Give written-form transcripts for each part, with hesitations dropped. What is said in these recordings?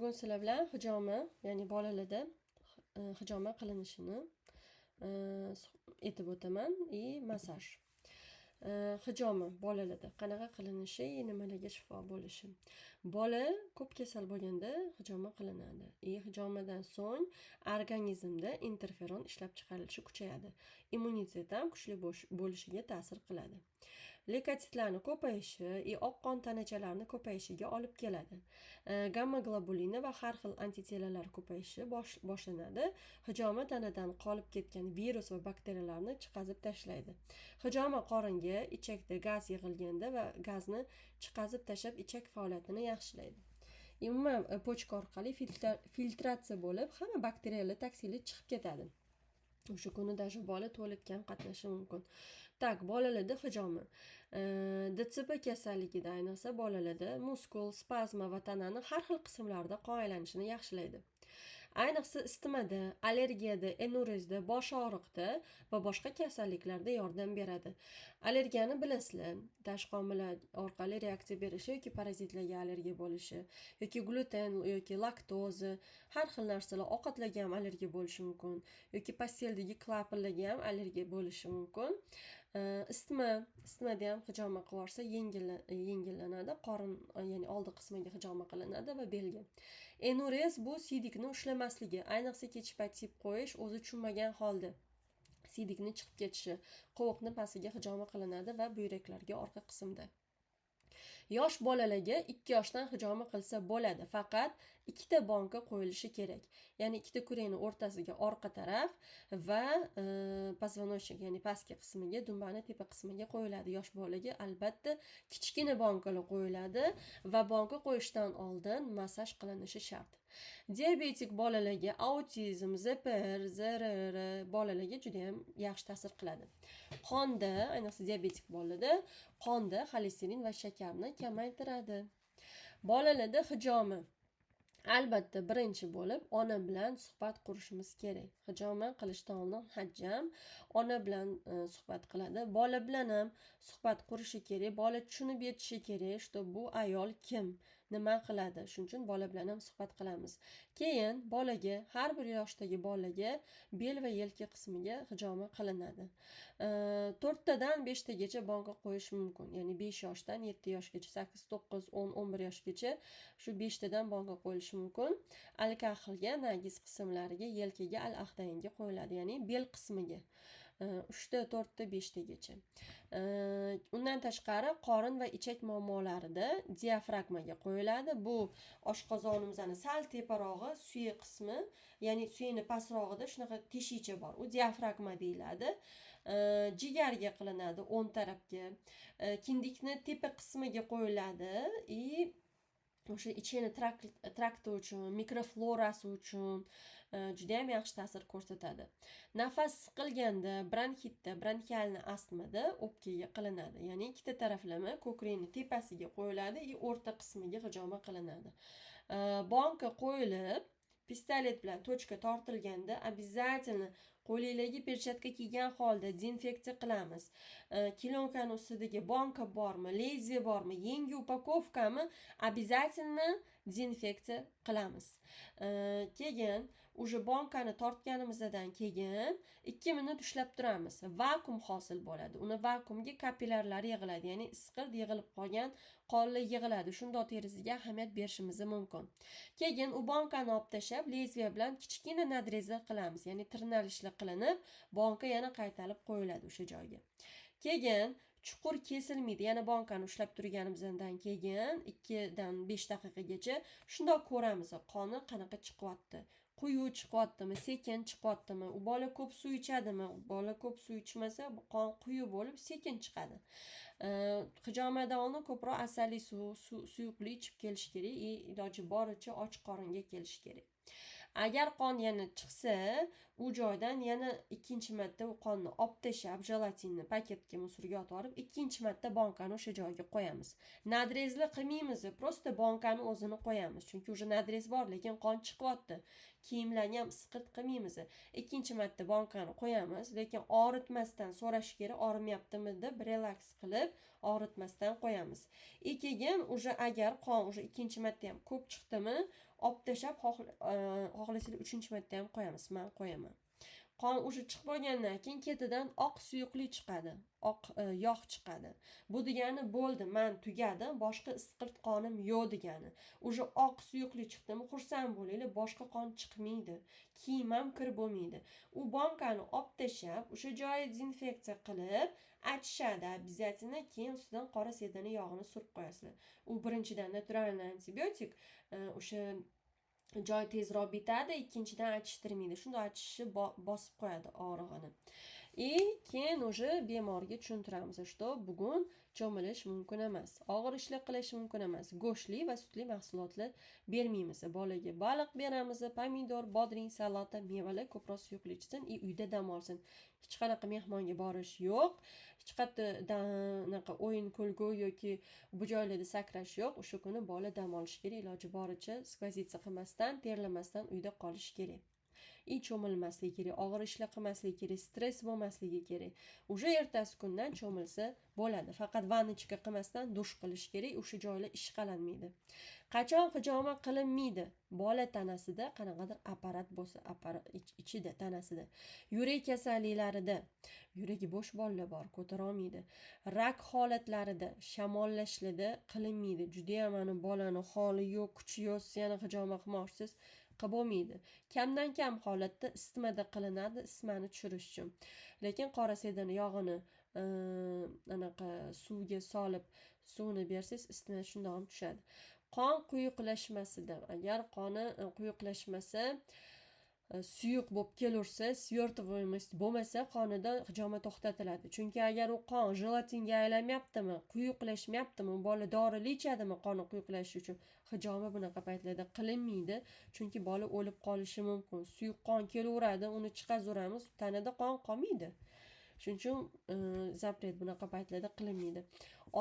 bugun sizlar bilan hijoma, ya'ni bolalarda hijoma qilinishini aytib o'taman и massaj. Hijoma bolalarda qanaqa qilinishi, nimalarga shifo bo'lishi. Bola ko'p kasal bo'lganda hijoma qilinadi. Hijomadan so'ng organizmda interferon ishlab chiqarilishi kuchayadi. Immunitet ham kuchli bo'lishiga ta'sir qiladi. Leykotitlarning ko'payishi oq qon tanachalarini ko'payishiga olib keladi. Gamma globulini va har xil antitanalar ko'payishi boshlanadi. Hijoma tanadan qolib ketgan virus va bakteriyalarni chiqazib tashlaydi. Hijoma qoringa, ichakda gaz yig'ilganda va gazni chiqazib tashlab ichak faoliyatini yaxshilaydi. Umuman pochka orqali filtratsiya bo'lib, hamma bakteriyalar toksinlar chiqib ketadi. O'sha kuni даже bola tualetga ham qatnashi mumkin. Tak, bolalarda hijoma. DTP kasalligida ayniqsa bolalarda muskul, spazma va tananing har xil qismlarida qon aylanishini yaxshilaydi. Ayniqsa isitmada, allergiyada, enurezda, bosh og'riqda va boshqa kasalliklarda yordam beradi. Allergiyani bilasizlar, tashqi omillar orqali reaksiya berishi yoki parazitlarga allergiya bo'lishi, yoki gluten yoki laktoza, har xil narsalar, ovqatlarga ham allergiya bo'lishi mumkin, yoki posteldagi klapanlarga ham allergiya bo'lishi mumkin. Isitmada ham hijoma qilib olsa yengillanadi, qorin, ya'ni oldi qismiga hijoma qilinadi va belga. Enurez bu siydikni ushlamasligi, ayniqsa kech payt siyib qo'yish, o'zi tushunmagan holda siydikni chiqib ketishi, qovoqni pastiga hijoma qilinadi va buyraklarga orqa qismda. Yosh bolalarga 2 yoshdan hijoma qilsa bo'ladi, faqat 2 banka qo'yilishi kerak. Ya'ni 2 kurakning o'rtasiga orqa taraf va poзвоночник, ya'ni pastki qismiga, dumbani tepa qismiga qo'yiladi. Yosh bolaga albatta kichkina bankalar qo'yiladi va banka qo'yishdan oldin massaj qilinishi shart. Diabetik bolalarga, autizm, ZPR, ZRR bolalarga juda ham yaxshi ta'sir qiladi. Qonda, ayniqsa diabetik bolalarda qonda xolesterin va shakarni kamaytiradi. Bolalarda hijoma. Albatta, birinchi bo'lib ona bilan suhbat qurishimiz kerak. Hijoma qilishdan oldin hajjam ona bilan suhbat qiladi. Bola bilan ham suhbat qurishi kerak. Bola tushunib yetishi kerak, что bu ayol kim, nima qiladi. Shuning uchun bola bilan ham suhbat qilamiz. Keyin bolaga, har bir yoshdagi bolaga bel va yelka qismiga hijoma qilinadi. 4 tadan 5 tagacha banka qo'yish mumkin. Ya'ni 5 yoshdan 7 yoshgacha, 8, 9, 10, 11 yoshgacha shu 5 tadan banka qo'yilishi mumkin. Al-kahilga, nagiz qismlariga, yelkaga, al-ahdayinga qo'yiladi, ya'ni bel qismiga. 3 ta, 4 ta, 5 tagacha. Undan tashqari qorin va ichak muammolarida diafragmaga qo'yiladi. Bu oshqozonimizning sal teparog'i suyak qismi, ya'ni suyakni pastrog'ida shunaqa teshikcha bor. U diafragma deyiladi. Jigarga qilinadi, o'ng tarafga. Kindikni tepa qismiga qo'yiladi o'sha ichki trakti uchun, mikroflorasi uchun juda ham yaxshi ta'sir ko'rsatadi. Nafas siqilganda, bronxitda, bronxialni astmada o'pkaga qilinadi. Ya'ni 2 taraflama ko'krakning tepasiga qo'yiladi va o'rta qismiga hijoma qilinadi. Banka qo'yilib, pistolet bilan tochka tortilganda обязательно qo'lingizga perchatka kiygan holda dezinfeksiya qilamiz. Kilonkani ustidagi banka bormi, lezviya bormi, yangi upakovkami обязательно dezinfeksiya qilamiz. Keyin o'sha bankani tortganimizdan keyin 2 minut ushlab turamiz. Vakuum hosil bo'ladi. Uni vakuumga kapillarlar yig'iladi, ya'ni isqird yig'ilib qolgan qonlar yig'iladi. Shundoq terisiga ahamiyat berishimiz mumkin. Keyin u bankani olib tashlab, lezviya bilan kichkina nadrezlar qilamiz, ya'ni tirnalishlar qilinib, banka yana qaytarib qo'yiladi o'sha joyga. Keyin chuqur kesilmaydi. Yana bankani ushlab turganimizdan keyin 2 dan 5 daqiqagacha shundoq ko'ramiz, qoni qanaqa chiqyapti. Quyi chiqyaptimi, sekin chiqyaptimi, u bola ko'p suv ichadimi? Bola ko'p suv ichmasa, bu qon quyi bo'lib sekin chiqadi. Hijomadan oldin ko'proq asalli suyuqlik ichib kelish kerak, iloji boricha och qoringa kelish kerak. Agar qon yana chiqsa, u joydan yana ikkinchi marta u qonni olib tashlab jelatinni paketga musorga otib olib ikkinchi marta bankani o'sha joyga qo'yamiz. Nadrezli qilmaymiz, просто bankani o'zini qo'yamiz, chunki уже nadrez bor, lekin qon chiqyapti. Kiyimlarni ham isqirt qilmaymiz. Ikkinchi marta bankani qo'yamiz, lekin og'ritmasdan so'rash kerak, og'rimayaptimi deb relaks qilib og'ritmasdan qo'yamiz. Keyin уже agar qon уже ikkinchi marta ham ko'p chiqdimi, olib tashlab xohlasanglar uchinchi marta ham qo'yamiz. Men qo'yaman. Qon уже chiqib bo'lgandan keyin ketidan oq suyuqlik chiqadi, oq yog' chiqadi. Bu degani bo'ldi, men tugadi, boshqa isqirt qonim yo'q degani. Уже oq suyuqlik chiqdimi, xursand bo'linglar, boshqa qon chiqmaydi. Kiyim ham kir bo'lmaydi. U bankani olib tashlab, o'sha joyi dezinfeksiya qilib, achishadi обязательно, keyin ustidan qora sedana yog'ini surib qo'yasizlar. U birinchidan naturalniy antibiotik, o'sha joy tezroq bitadi, ikkinchidan achishtirmaydi. Shunda achishi bosib qo'yadi og'rig'ini. Keyin уже bemorga tushuntiramiz, что bugun cho'milish mumkin emas, og'ir ishlar qilish mumkin emas, go'shtli va sutli mahsulotlar bermaymiz. Bolaga baliq beramiz, pomidor, bodring, salata, mevalar ko'proq suyuqlik ichsin, uyda dam olsin. Hech qanaqa mehmonga borish yo'q, hech qanaqa o'yin kulgu yoki bu joylarda sakrash yo'q. O'sha kuni bola dam olish kerak, iloji boricha skvozitsa qilmasdan, terlamasdan uyda qolish kerak. Cho'milmasligi kerak, og'ir ishlar qilmasligi kerak, stress bo'lmasligi kerak. Уже ertasi kundan cho'milsa bo'ladi. Faqat vannichka qilmasdan dush qilish kerak, o'sha joylar ishqalanmaydi. Qachon hijoma qilinmaydi? Bola tanasida qanaqadir apparat bo'lsa, apparat ichida, tanasida. Yurak kasalliklarida, yuragi bo'sh bolalar bor, ko'tara olmaydi. Rak holatlarida, shamollashlarda qilinmaydi. Juda ham ana bolani holi yo'q, kuchi yo'q, yana hijoma qilmoqchisiz, qilib bo'lmaydi. Kamdan kam holatda isitmada qilinadi, isitmani tushirish uchun. Lekin qora sedana yog'ini anaqa suvga solib, suvni bersangiz, isitma shundoq ham tushadi. Qon quyuqlashmasida, agar qoni quyuqlashmasa, suyuq bo'lib kelursa, svertovoymost bo'lmasa, qonida hijoma to'xtatiladi. Chunki agar u qon jelatinga aylanmayaptimi, quyuqlashmayaptimi, bola dorilar ichadimi qoni quyuqlashishi uchun, hijoma bunaqa paytlarda qilinmaydi. Chunki bola o'lib qolishi mumkin. Suyuq qon kelaveradi, uni chiqazuramiz, tanada qon qolmaydi. Shuning uchun zapret bunaqa paytlarda qilinmaydi.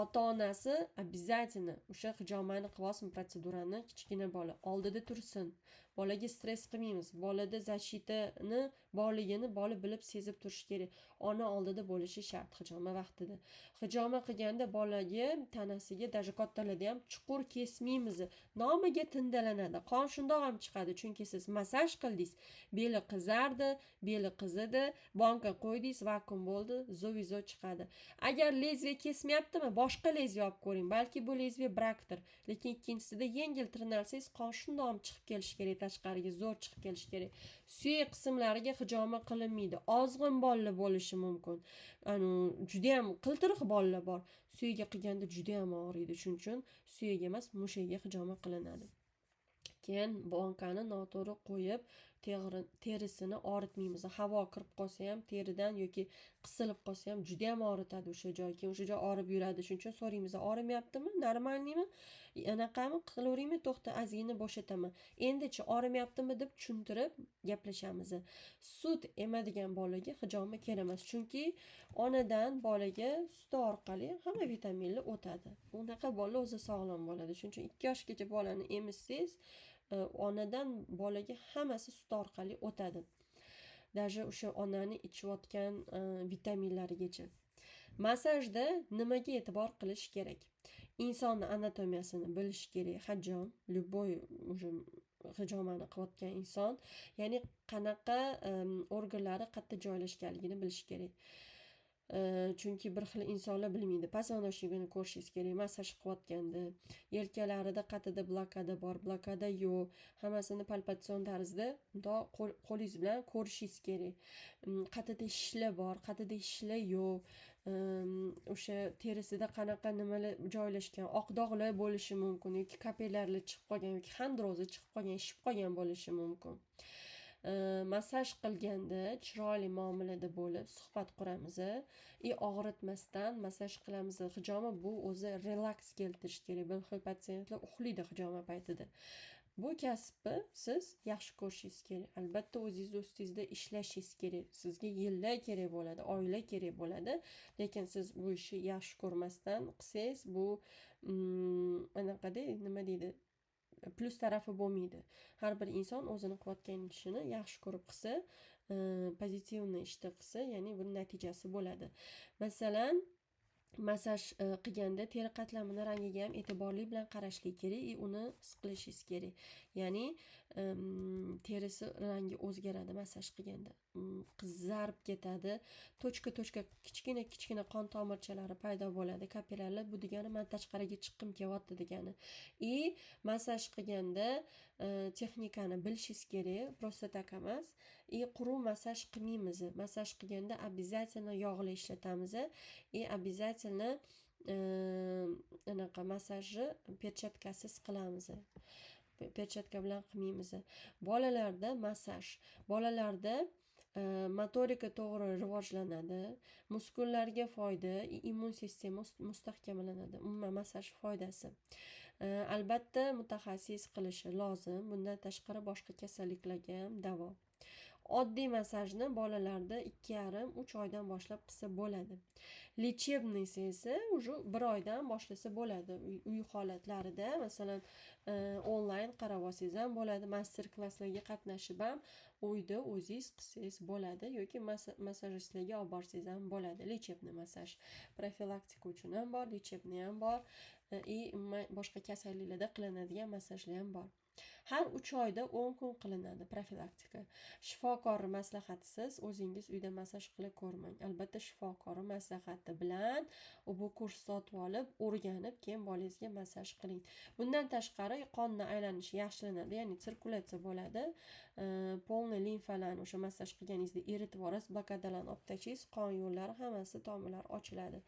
Ota-onasi обязательно o'sha hijomani qilsin, protsedurani kichkina bola oldida tursin. Bolaga stress qilmaymiz. Bolada zashitani borligini bola bilib sezib turishi kerak. Ona oldida bo'lishi shart hijoma vaqtida. Hijoma qilganda bolaga tanasiga, даже kattalarda ham chuqur kesmaymiz. Nomiga tindalanadi. Qon shundoq ham chiqadi, chunki siz massaj qildingiz, beli qizardi, beli qizidi, banka qo'ydingiz, vakuum bo'ldi, zovizo chiqadi. Agar lezviya kesmayaptimi, boshqa lezviya olib ko'ring. Balki bu lezviya brakdir, lekin ikkinchisida yengil tirnalsangiz, qon shundoq ham chiqib kelishi kerak, tashqariga zo'r chiqib kelishi kerak. Suyak qismlariga hijoma qilinmaydi. Ozg'in bolalar bo'lishi mumkin. Juda ham qiltiriq bolalar bor. Suyaga qilganda juda ham og'riydi. Shuning uchun suyaga emas, mushagiga hijoma qilinadi. Keyin bankani noto'g'ri qo'yib, terisini og'ritmaymiz. Havo kirib qolsa ham teridan yoki qisilib qolsa ham juda ham og'ritadi o'sha joy. Keyin o'sha joy og'rib yuradi. Shuning uchun so'raymiz, og'rimayaptimi? Normalniymi? Anaqami? Qilaveringmi? To'xta, ozgina bo'shataman. Endichi og'rimayaptimi deb tushuntirib gaplashamiz. Sut emadigan bolaga hijoma kerak emas, chunki onadan bolaga sut orqali hamma vitaminlar o'tadi. Unaqa bola o'zi sog'lom bo'ladi. Shuning uchun 2 yoshgacha bolani emizsangiz, onadan bolaga hammasi sut orqali o'tadi. Даже o'sha onani ichayotgan vitaminlarigacha. Massajda nimaga e'tibor qilish kerak? Insonni anatomiyasini bilish kerak. Hajom, любой уже hijomani qilayotgan inson, ya'ni qanaqa organlari qayerda joylashganligini bilish kerak. Chunki bir xil insonlar bilmaydi. Poзвоночнигini ko'rishingiz kerak. Massaj qilayotganda yelkalarida qayerda blokada bor, blokada yo'q. Hammasini palpatsion tarzda qo'lingiz bilan ko'rishingiz kerak. Qayerda ishlar bor, qayerda ishlar yo'q. O'sha terisida qanaqa nimalar joylashgan, oq dog'lar bo'lishi mumkin yoki kapillarlar chiqib qolgan yoki xandrozi chiqib qolgan, shishib qolgan bo'lishi mumkin. Massaj qilganda chiroyli muomalada bo'lib suhbat quramiz. Og'ritmasdan massaj qilamiz. Hijoma bu o'zi relaks keltirish kerak. Bir xil patsientlar uxlaydi hijoma paytida. Bu kasbni siz yaxshi ko'rishingiz kerak. Albatta o'zingiz ustingizda ishlashingiz kerak. Sizga yillar kerak bo'ladi, oylar kerak bo'ladi. Lekin siz bu ishni yaxshi ko'rmasdan qilsangiz, bu anaqada nima deydi? Plus tarafi bo'lmaydi. Har bir inson o'zini qilayotgan ishini yaxshi ko'rib qilsa, pozitivniy ishda qilsa, ya'ni buni natijasi bo'ladi. Masalan, massaj qilganda teri qatlamini rangiga ham e'tiborli bilan qarashlik kerak, uni his qilishingiz kerak. Ya'ni terisi rangi o'zgaradi massaj qilganda. Qizarib ketadi, tochka kichkina qon tomirchalari paydo bo'ladi, kapillyarlar. Bu degani men tashqariga chiqqim kelyapti degani. Massaj qilganda texnikani bilishingiz kerak, просто так emas. Quruq massaj qilmaymiz. Massaj qilganda обязательно yog'li ishlatamiz. Обязательно anaqa massajni perchatkasiz qilamiz. Perchatka bilan qilmaymiz. Bolalarda massaj. Bolalarda motorika to'g'ri rivojlanadi, muskullarga foyda, immun sistema mustahkamlanadi. Umuman massaj foydasi. Albatta mutaxassis qilishi lozim. Bundan tashqari boshqa kasalliklarga ham davo. Oddiy massajni bolalarda 2,5-3 oydan boshlab qilsa bo'ladi. Lechebniysi esa уже 1 oydan boshlasa bo'ladi. Uy holatlarida, masalan, onlayn qarab olsangiz ham bo'ladi, master klasslarga qatnashib ham uyda o'zingiz qilsangiz bo'ladi yoki massajistlarga olib borsangiz ham bo'ladi. Lechebniy massaj profilaktika uchun ham bor, lechebniy ham bor, boshqa kasalliklarda qilinadigan massajlar ham bor. Har 3 oyda 10 kun qilinadi profilaktika. Shifokor maslahatisiz o'zingiz uyda massaj qilib ko'rmang. Albatta shifokor maslahati bilan bu kurs sotib olib, o'rganib, keyin bolangizga massaj qiling. Bundan tashqari qonning aylanishi yaxshilanadi, ya'ni sirkulyatsiya bo'ladi. Polniy limfalarni o'sha massaj qilganingizda eritib yuborasiz, blokadalarni olib tashlaysiz, qon yo'llari hammasi tomirlar ochiladi.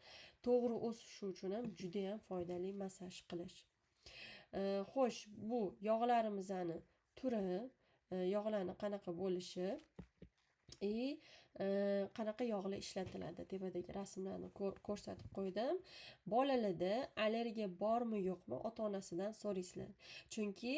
To'g'ri o'sishi uchun ham juda ham foydali massaj qilish. Xo'sh, bu yog'larimizni turi, yog'larni qanaqa bo'lishi, qanaqa yog'lar ishlatiladi, tepedagi rasmlarni ko'rsatib qo'ydim. Bolalarda allergiya bormi yo'qmi, ota-onasidan so'raysizlar. Chunki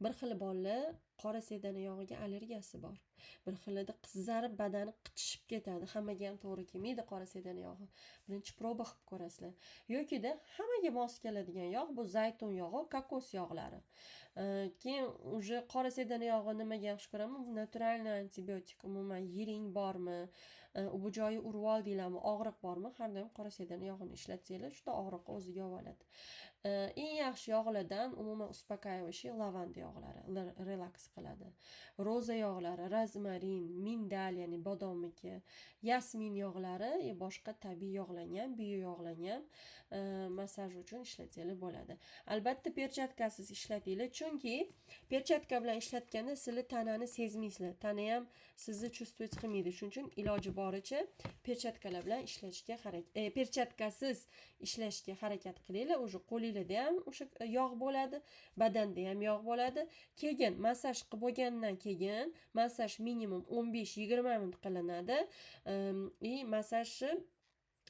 bir xil bolalar qora sedana yog'iga allergiyasi bor. Bir xilida qizarib badani qichishib ketadi. Hammaga ham to'g'ri kelmaydi qora sedana yog'i. Birinchi proba qilib ko'rasizlar. Yokida hammaga mos keladigan yog' bu zaytun yog'i, kokos yog'lari. Keyin uje qora sedana yog'i nimaga yaxshi ko'raman? Bu naturalniy antibiotik. Umuman yiring bormi? Bu joyi urib oldinglarmi? Og'riq bormi? Har doim qora sedana yog'ini ishlatsanglar, shunda og'riqni o'ziga oladi. Eng yaxshi yog'lardan umuman uspokаивающий lavanda yog'lari relaks qiladi. Roza yog'lari, rozmarin, mindal, ya'ni bodomniki, yasmin yog'lari, boshqa tabiiy yog'langan, bio yog'langan massaj uchun ishlatsanglar bo'ladi. Albatta perchatkasiz ishlatinglar, chunki perchatka bilan ishlatganda sizlar tanani sezmaysizlar. Tana ham sizni чувствовать qilmaydi. Shuning uchun iloji boricha perchatkalar bilan ishlashga perchatkasiz ishlashga harakat qilinglar. O'sha qo'lingizda ham o'sha yog' bo'ladi, badanda ham yog' bo'ladi. Keyin massaj qilib bo'lgandan keyin massaj minimum 15-20 minut qilinadi. Massajni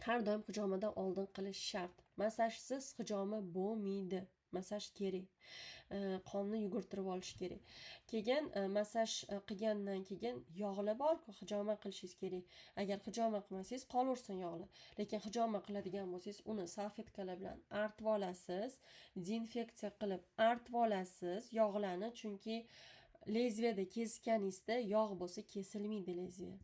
har doim hijomadan oldin qilish shart. Massajsiz hijoma bo'lmaydi. Massaj kerak. Qonni yugurtirib olish kerak. Keyin massaj qilgandan keyin yog'lar bor-ku, hijoma qilishingiz kerak. Agar hijoma qilmasangiz qolaversin yog'lar. Lekin hijoma qiladigan bo'lsangiz, uni salfetkalar bilan artib olasiz, dezinfeksiya qilib artib olasiz yog'larni, chunki lezviyada kesganingizda yog' bo'lsa kesilmaydi lezviya.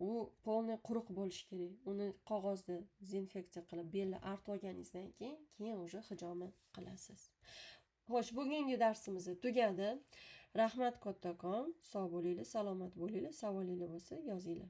U polniy quruq bo'lishi kerak. Uni qog'ozda dezinfeksiya qilib, belni artib olganingizdan keyin уже hijoma qilasiz. Xo'sh, bugungi darsimiz tugadi. Rahmat kattakon, sog' bo'linglar, salomat bo'linglar. Savolingiz bo'lsa yozinglar.